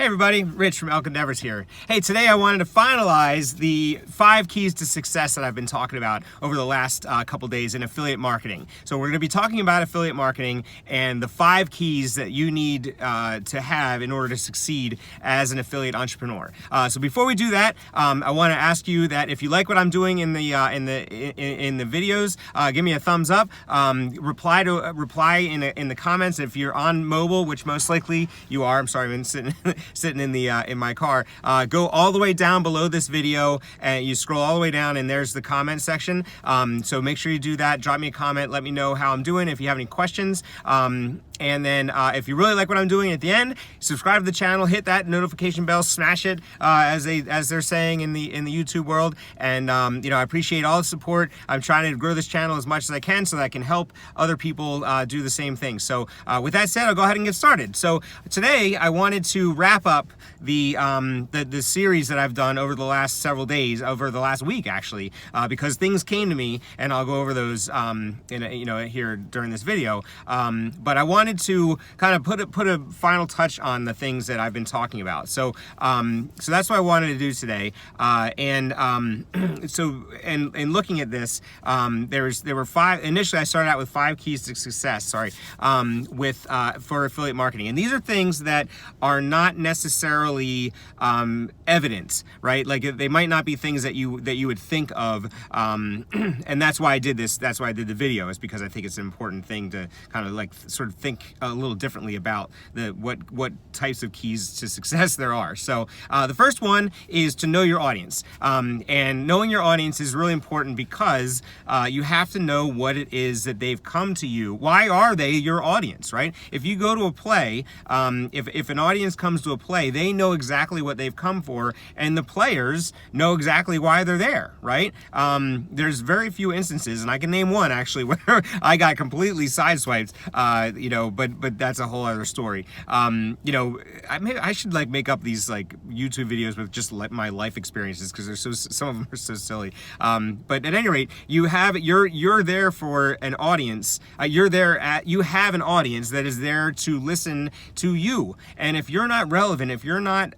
Hey everybody, Rich from Elk Endeavors here. Hey, today I wanted to finalize the 5 keys to success that I've been talking about over the last couple days in affiliate marketing. So we're going to be talking about affiliate marketing and the 5 keys that you need to have in order to succeed as an affiliate entrepreneur. So before we do that, I want to ask you that if you like what I'm doing in the videos, give me a thumbs up. Reply in the comments if you're on mobile, which most likely you are. I'm sorry, I've been sitting in my car. Go all the way down below this video and you scroll all the way down and there's the comment section. So make sure you do that. Drop me a comment. Let me know how I'm doing. If you have any questions. And then if you really like what I'm doing at the end, subscribe to the channel, hit that notification bell, smash it, as they're saying in the YouTube world. And I appreciate all the support. I'm trying to grow this channel as much as I can so that I can help other people do the same thing. So with that said, I'll go ahead and get started. So today I wanted to wrap up the series that I've done over the last several days, over the last week actually, because things came to me, and I'll go over those here during this video. But I wanted to kind of put a final touch on the things that I've been talking about. So that's what I wanted to do today. And looking at this, there were 5. Initially, I started out with 5 keys to success. Sorry, for affiliate marketing, and these are things that are not necessarily evident, right? Like they might not be things that you would think of, and that's why I did this. That's why I did the video, is because I think it's an important thing to kind of like sort of think a little differently about what types of keys to success there are. So the first one is to know your audience, and knowing your audience is really important because you have to know what it is that they've come to you. Why are they your audience, right? If you go to a play, if an audience comes to a play, they know exactly what they've come for, and the players know exactly why they're there, right? There's very few instances, and I can name one actually where I got completely sideswiped, but that's a whole other story. I should like make up these like YouTube videos with just my life experiences, because some of them are so silly. But at any rate, you're there for an audience. You have an audience that is there to listen to you, and if you're not relevant, if you're not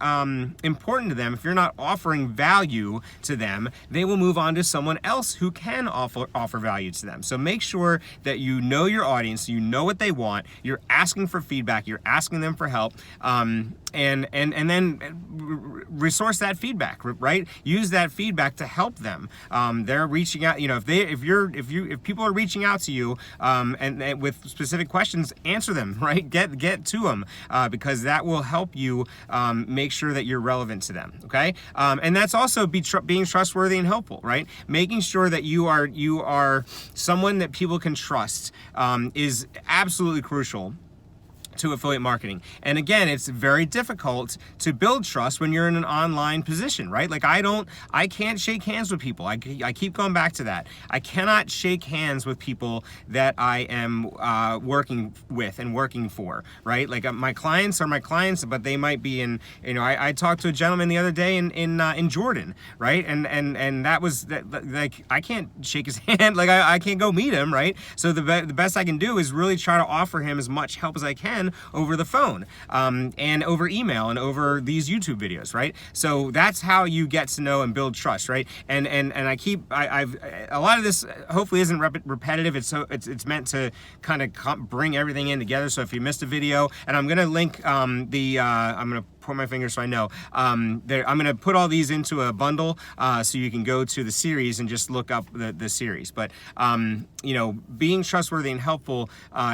important to them, if you're not offering value to them, they will move on to someone else who can offer value to them. So make sure that you know your audience, you know what they want, you're asking for feedback, you're asking them for help, and then resource that feedback, right? Use that feedback to help them. They're reaching out, if people are reaching out to you and with specific questions, answer them, right? Get to them, because that will help you make sure that you're relevant to them, okay? And that's also being trustworthy and helpful, right? Making sure that you are someone that people can trust is absolutely crucial to affiliate marketing. And again, it's very difficult to build trust when you're in an online position, right? Like I can't shake hands with people. I keep going back to that. I cannot shake hands with people that I am working with and working for, right? Like my clients are my clients, but they might be in, I talked to a gentleman the other day in Jordan, right? And that was like, I can't shake his hand. Like I can't go meet him, right? So the best I can do is really try to offer him as much help as I can over the phone, and over email and over these YouTube videos, right? So that's how you get to know and build trust, right? And I've a lot of this hopefully isn't repetitive. It's meant to kind of bring everything in together. So if you missed a video, and I'm gonna link I'm gonna point my finger so I know. I'm gonna put all these into a bundle, so you can go to the series and just look up the series. But being trustworthy and helpful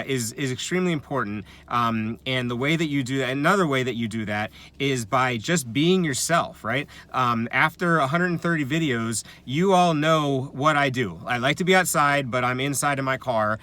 is extremely important. And the way that you do that, another way that you do that is by just being yourself, right? After 130 videos, you all know what I do. I like to be outside, but I'm inside in my car,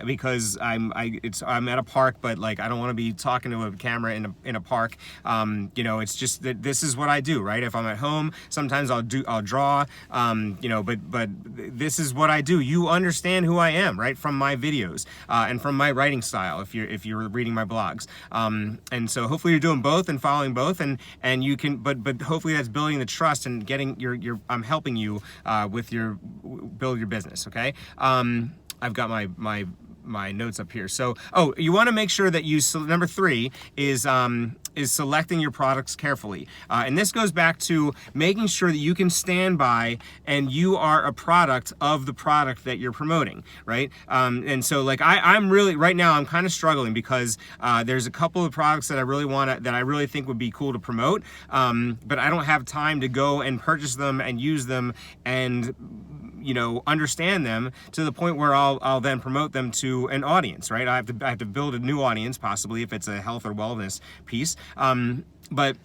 because I'm at a park, but like I don't want to be talking to a camera in a park. It's just that this is what I do, right? If I'm at home, sometimes I'll draw, but this is what I do. You understand who I am, right? From my videos, and from my writing style, if you're reading my blogs. And so hopefully you're doing both and following both, and you can, but hopefully that's building the trust and getting I'm helping you with build your business, okay? I've got my my notes up here. So, oh, you want to make sure that number 3 is selecting your products carefully. And this goes back to making sure that you can stand by and you are a product of the product that you're promoting, right? And so like I'm really, right now I'm kind of struggling because there's a couple of products that I really think would be cool to promote, but I don't have time to go and purchase them and use them and understand them to the point where I'll then promote them to an audience, right? I have to build a new audience, possibly if it's a health or wellness piece. But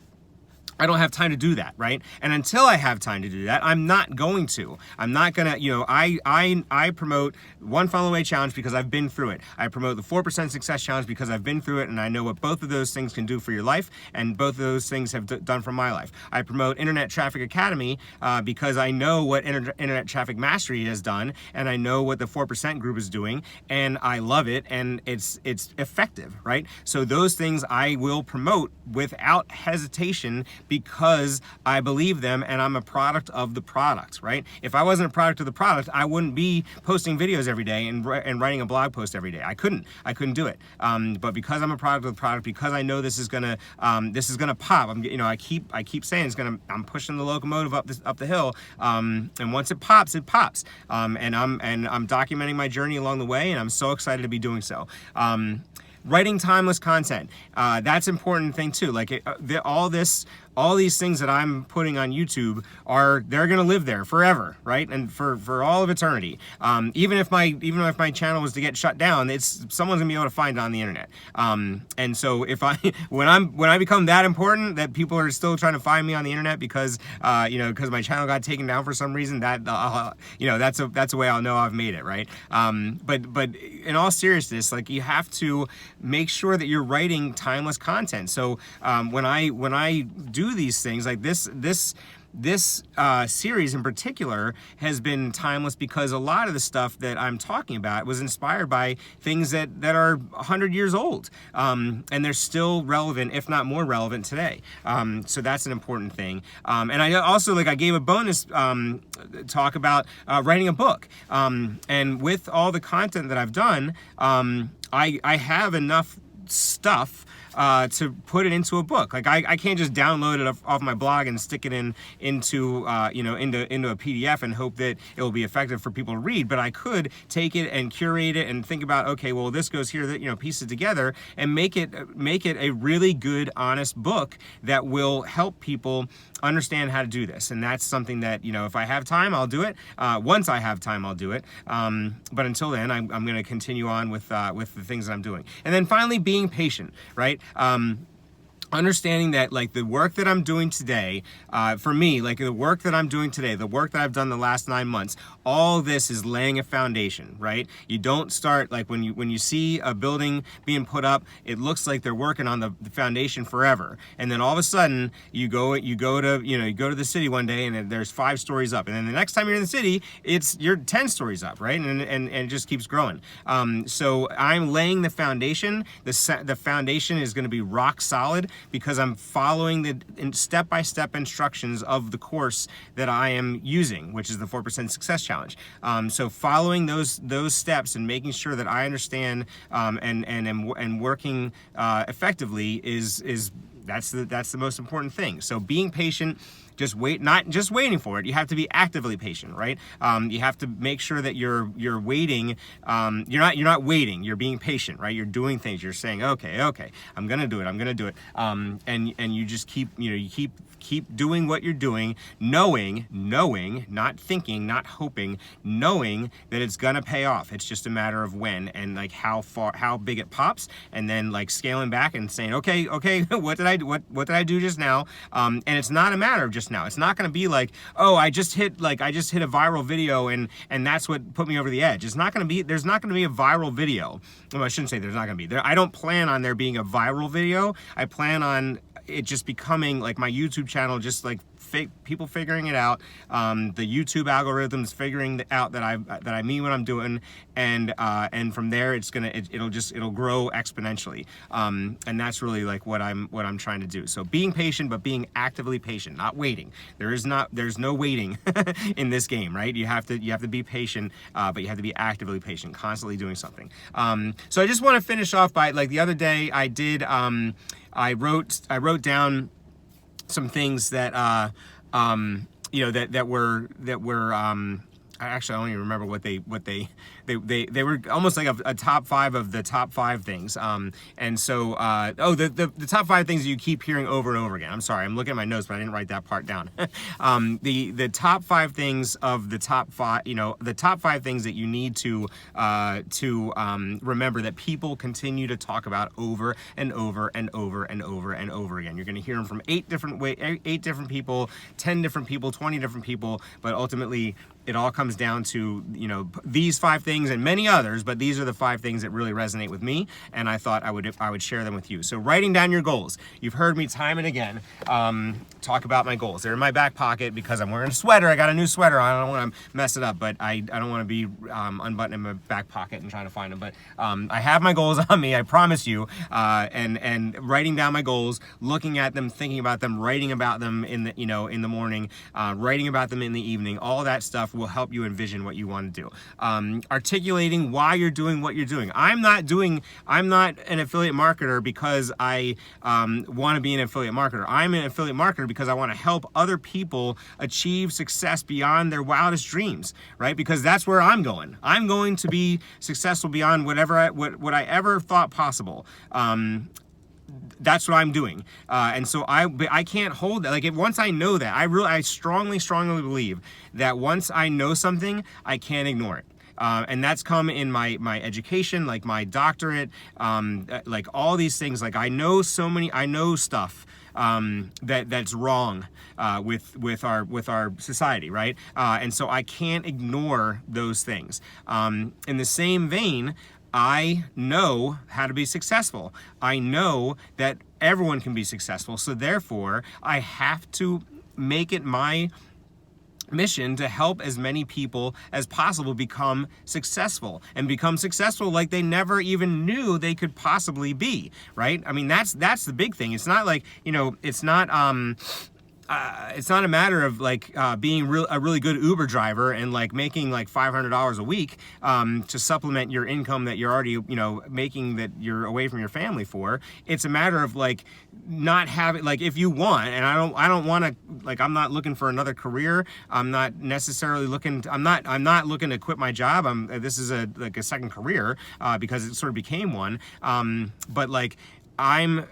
I don't have time to do that, right? And until I have time to do that, I'm not going to. I'm not gonna, I promote One Funnel Away Challenge because I've been through it. I promote the 4% Success Challenge because I've been through it and I know what both of those things can do for your life, and both of those things have done for my life. I promote Internet Traffic Academy because I know what Internet Traffic Mastery has done, and I know what the 4% group is doing, and I love it, and it's effective, right? So those things I will promote without hesitation because I believe them and I'm a product of the product, right? If I wasn't a product of the product, I wouldn't be posting videos every day and writing a blog post every day. I couldn't do it. But because I'm a product of the product, because I know this is gonna pop. I keep saying I'm pushing the locomotive up the hill. And once it pops, it pops. And I'm documenting my journey along the way, and I'm so excited to be doing so. Writing timeless content, that's an important thing too. Like all these things that I'm putting on YouTube they're gonna live there forever, right? And for all of eternity. Even if my channel was to get shut down, someone's gonna be able to find it on the internet. And so when I become that important that people are still trying to find me on the internet because because my channel got taken down for some reason, that's a way I'll know I've made it, right? But in all seriousness, like you have to make sure that you're writing timeless content. So when I do these things like this series in particular has been timeless because a lot of the stuff that I'm talking about was inspired by things that are 100 years old, and they're still relevant, if not more relevant today. So that's an important thing. And I also, I gave a bonus talk about writing a book. And with all the content that I've done, I have enough stuff to put it into a book. Like I can't just download it off my blog and stick it into a PDF and hope that it will be effective for people to read. But I could take it and curate it and think about, okay, well this goes here, that piece it together and make it a really good, honest book that will help people understand how to do this. And that's something that if I have time, I'll do it. Once I have time, I'll do it. But until then, I'm going to continue on with the things that I'm doing. And then finally, being patient, right? Understanding that the work that I'm doing today, for me, the work that I'm doing today, the work that I've done the last 9 months, all this is laying a foundation, right? You don't start when you see a building being put up, it looks like they're working on the foundation forever, and then all of a sudden you go to the city one day and there's 5 stories up, and then the next time you're in the city, you're 10 stories up, right? And it just keeps growing. So I'm laying the foundation. The foundation is going to be rock solid, because I'm following the step-by-step instructions of the course that I am using, which is the 4% Success Challenge. So following those steps and making sure that I understand and working effectively that's the most important thing. So being patient. Not just waiting for it. You have to be actively patient, right? You have to make sure that you're waiting. You're not waiting. You're being patient, right? You're doing things. You're saying, okay, I'm gonna do it. And you just keep doing what you're doing, knowing, not thinking, not hoping, knowing that it's gonna pay off. It's just a matter of when and how big it pops, and then scaling back and saying, okay, what did I do just now? And it's not a matter of just now. It's not going to be I just hit a viral video and that's what put me over the edge. There's not going to be a viral video. Well, I shouldn't say there's not going to be. I don't plan on there being a viral video. I plan on it just becoming like my YouTube channel, just like people figuring it out, the YouTube algorithms figuring out that I mean what I'm doing, and from there it'll grow exponentially, and that's really like what I'm trying to do. So being patient, but being actively patient, not waiting. There's no waiting in this game, right? You have to be patient, but you have to be actively patient, constantly doing something. So I just want to finish off by, like, the other day I did, I wrote down some things that you know, that were actually, I don't even remember what they were almost like a top 5 of the top 5 things. And so, the top 5 things that you keep hearing over and over again. I'm sorry, I'm looking at my notes, but I didn't write that part down. The top 5 things of the top 5, you know, the top 5 things that you need to remember that people continue to talk about over and over and over and over and over again. You're going to hear them from 8 different people, 10 different people, 20 different people, but ultimately it all comes down to, you know, these 5 things and many others, but these are the 5 things that really resonate with me, and I thought I would share them with you. So writing down your goals. You've heard me time and again talk about my goals. They're in my back pocket because I'm wearing a sweater. I got a new sweater. I don't want to mess it up, but I don't want to be unbuttoning my back pocket and trying to find them. But I have my goals on me, I promise you, and writing down my goals, looking at them, thinking about them, writing about them in the morning, writing about them in the evening. All that stuff will help you envision what you want to do. Articulating why you're doing what you're doing. I'm not an affiliate marketer because I want to be an affiliate marketer. I'm an affiliate marketer because I want to help other people achieve success beyond their wildest dreams, right? Because that's where I'm going. I'm going to be successful beyond what I ever thought possible. That's what I'm doing, and so I can't hold that. Like, once I know that, I strongly believe that once I know something, I can't ignore it. And that's come in my education, like my doctorate, like all these things. Like, I know stuff that's wrong with our society, right? And so I can't ignore those things. In the same vein, I know how to be successful. I know that everyone can be successful. So therefore, I have to make it my mission to help as many people as possible become successful, and become successful like they never even knew they could possibly be, right? I mean, that's the big thing. It's not like, you know, it's not a matter of like being a really good Uber driver and like making like $500 a week to supplement your income that you're already, you know, making, that you're away from your family for. It's a matter of like not having, like, if you want, and I don't want to, like, I'm not looking for another career. I'm not necessarily looking I'm not looking to quit my job. This is a second career because it sort of became one. But like, I'm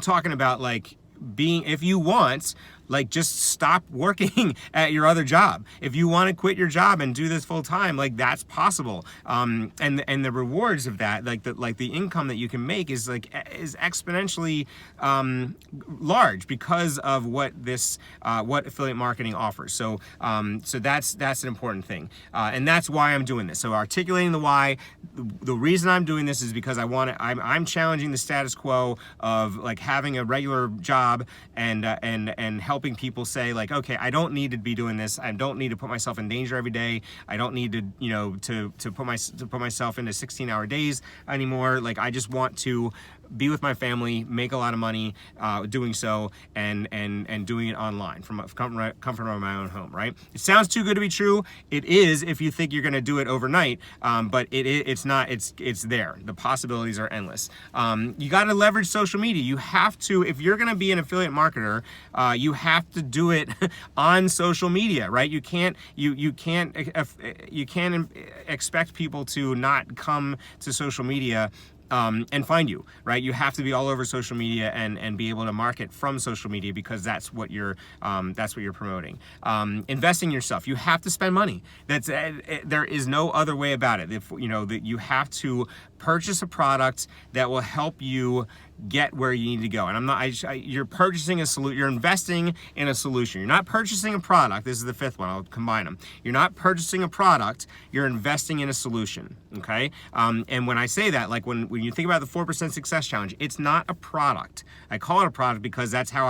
talking about like being, if you want, like, just stop working at your other job. If you want to quit your job and do this full time, like, that's possible. And the rewards of that, like the income that you can make is exponentially large because of what affiliate marketing offers. So that's an important thing, and that's why I'm doing this. So articulating the why. The reason I'm doing this is because I'm challenging the status quo of like having a regular job and helping people say like, okay, I don't need to be doing this. I don't need to put myself in danger every day. I don't need to, you know, to put myself into 16-hour days anymore. Like, I just want to be with my family, make a lot of money doing so, and doing it online from comfort of my own home, right? It sounds too good to be true. It is if you think you're going to do it overnight, but it's not. It's there. The possibilities are endless. You got to leverage social media. You have to, if you're going to be an affiliate marketer, you have to do it on social media, right? You can't expect people to not come to social media and find you, right? You have to be all over social media and be able to market from social media, because that's what you're promoting. Investing in yourself. You have to spend money. There is no other way about it. If you know that you have to purchase a product that will help you get where you need to go. And you're purchasing a solution, you're investing in a solution. You're not purchasing a product. This is the 5th one. I'll combine them. You're not purchasing a product, you're investing in a solution. Okay? And when I say that, like when when you think about the 4% Success Challenge, it's not a product. I call it a product because that's how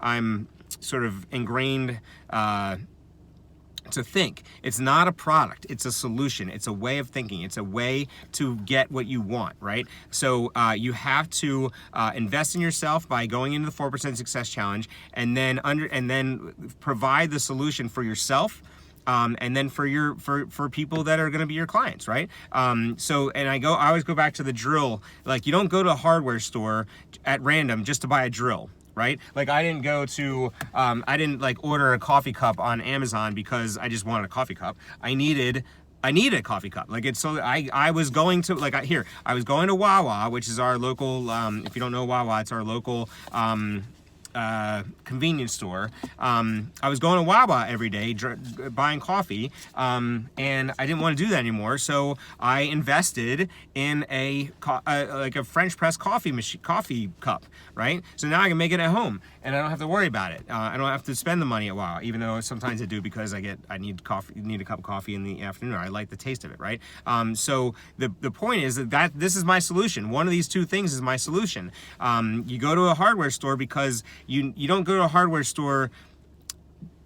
I'm sort of ingrained to think. It's not a product, it's a solution, it's a way of thinking, it's a way to get what you want, right? So you have to invest in yourself by going into the 4% Success Challenge, and then provide the solution for yourself. And then for people that are going to be your clients, right? I always go back to the drill. Like, you don't go to a hardware store at random just to buy a drill, right? Like, I didn't like order a coffee cup on Amazon because I just wanted a coffee cup. I needed a coffee cup. Like, it's so I was going to I was going to Wawa, which is our local. If you don't know Wawa, it's our local. Convenience store. I was going to Wawa every day buying coffee, and I didn't want to do that anymore, so I invested in like a French press coffee cup, right? So now I can make it at home and I don't have to worry about it. I don't have to spend the money at Wawa, even though sometimes I do, because I need a cup of coffee in the afternoon. I like the taste of it, right? So the point is that this is my solution. One of these two things is my solution. You go to a hardware store because you don't go to a hardware store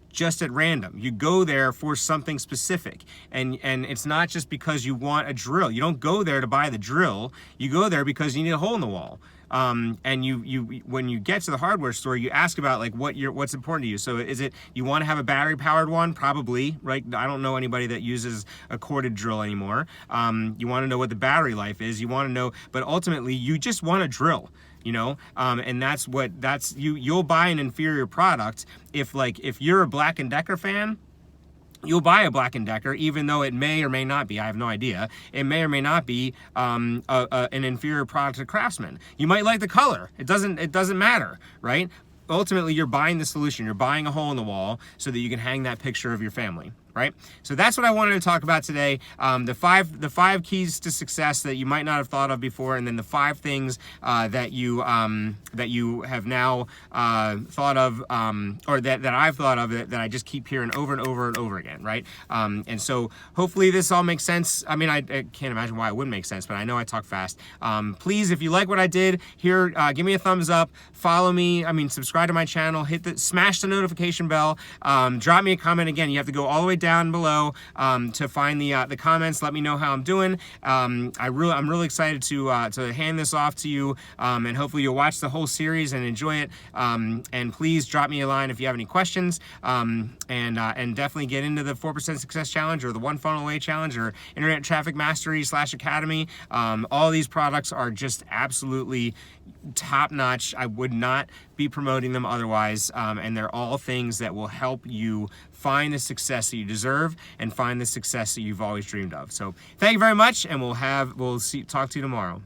just at random. You go there for something specific, and it's not just because you want a drill. You don't go there to buy the drill. You go there because you need a hole in the wall. And you when you get to the hardware store, you ask about like what's important to you. So is it you want to have a battery powered one? Probably, right? I don't know anybody that uses a corded drill anymore. You want to know what the battery life is. You want to know, but ultimately you just want a drill. And you'll buy an inferior product if you're a Black & Decker fan. You'll buy a Black & Decker, even though it may or may not be, I have no idea, it may or may not be an inferior product to Craftsman. You might like the color. It doesn't matter, right? Ultimately, you're buying the solution. You're buying a hole in the wall so that you can hang that picture of your family, right? So that's what I wanted to talk about today. The five keys to success that you might not have thought of before, and then the 5 things that you have now thought of, or that I've thought of that I just keep hearing over and over and over again, right? And so hopefully this all makes sense. I mean, I can't imagine why it wouldn't make sense, but I know I talk fast. Please, if you like what I did here, give me a thumbs up, follow me. Subscribe to my channel, smash the notification bell, drop me a comment. Again, you have to go all the way down below to find the comments. Let me know how I'm doing. I'm really excited to hand this off to you, and hopefully you'll watch the whole series and enjoy it. And please drop me a line if you have any questions, and definitely get into the 4% Success Challenge or the One Funnel Away Challenge or Internet Traffic Mastery /Academy. All these products are just absolutely top notch. I would not be promoting them otherwise, and they're all things that will help you find the success that you deserve and find the success that you've always dreamed of. So thank you very much, and we'll talk to you tomorrow.